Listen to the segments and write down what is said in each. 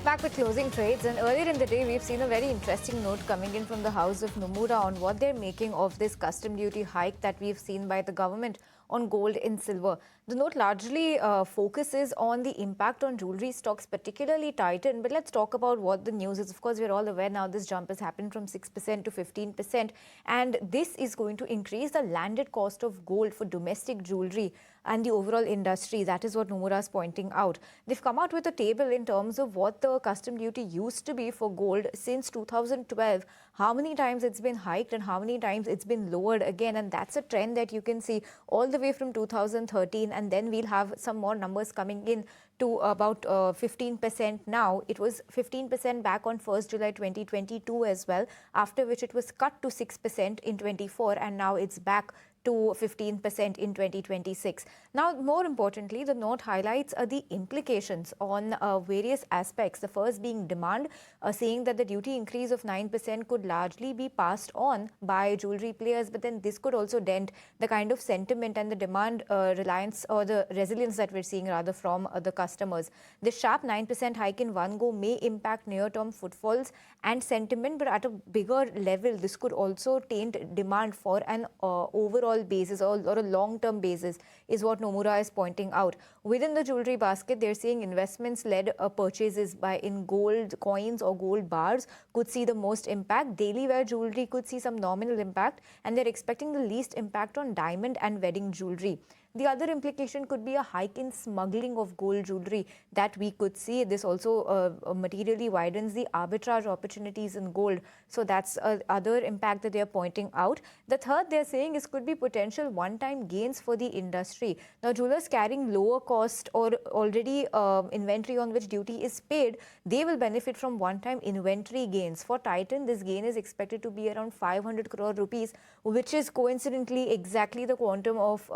Back with closing trades, and earlier in the day we've seen a very interesting note coming in from the house of Nomura on what they're making of this custom duty hike that we've seen by the government on gold and silver. The note largely focuses on the impact on jewelry stocks, particularly Titan. But let's talk about what the news is. Of course, we're all aware now this jump has happened from 6% to 15%, and this is going to increase the landed cost of gold for domestic jewelry and the overall industry. That is what Nomura is pointing out. They've come out with a table in terms of what the custom duty used to be for gold since 2012, how many times it's been hiked and how many times it's been lowered again. And that's a trend that you can see all the way from 2013, and then we'll have some more numbers coming in to about 15% now. It was 15% back on 1st July 2022 as well, after which it was cut to 6% in 24, and now it's back to 15% in 2026. Now, more importantly, the note highlights the implications on various aspects. The first being demand, saying that the duty increase of 9% could largely be passed on by jewelry players, but then this could also dent the kind of sentiment and the demand reliance or the resilience that we're seeing rather from the customers. The sharp 9% hike in one go may impact near-term footfalls and sentiment, but at a bigger level, this could also taint demand for an overall basis or a long-term basis, is what Nomura is pointing out. Within the jewelry basket, they're seeing investments-led purchases in gold coins or gold bars could see the most impact. Daily wear jewelry could see some nominal impact, and they're expecting the least impact on diamond and wedding jewelry. The other implication could be a hike in smuggling of gold jewelry that we could see. This also materially widens the arbitrage opportunities in gold. So that's other impact that they're pointing out. The third they're saying is could be potential one-time gains for the industry. Now, jewelers carrying lower cost or already inventory on which duty is paid, they will benefit from one-time inventory gains. For Titan, this gain is expected to be around 500 crore rupees, which is coincidentally exactly the quantum of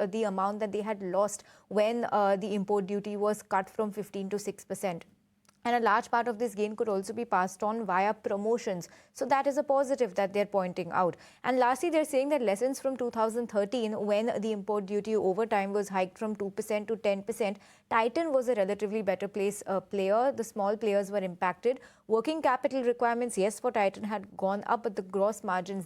the amount that they had lost when the import duty was cut from 15 to 6%. And a large part of this gain could also be passed on via promotions. So that is a positive that they're pointing out. And lastly, they're saying that lessons from 2013, when the import duty over time was hiked from 2% to 10%, Titan was a relatively better player. The small players were impacted. Working capital requirements, yes, for Titan had gone up, but the gross margins,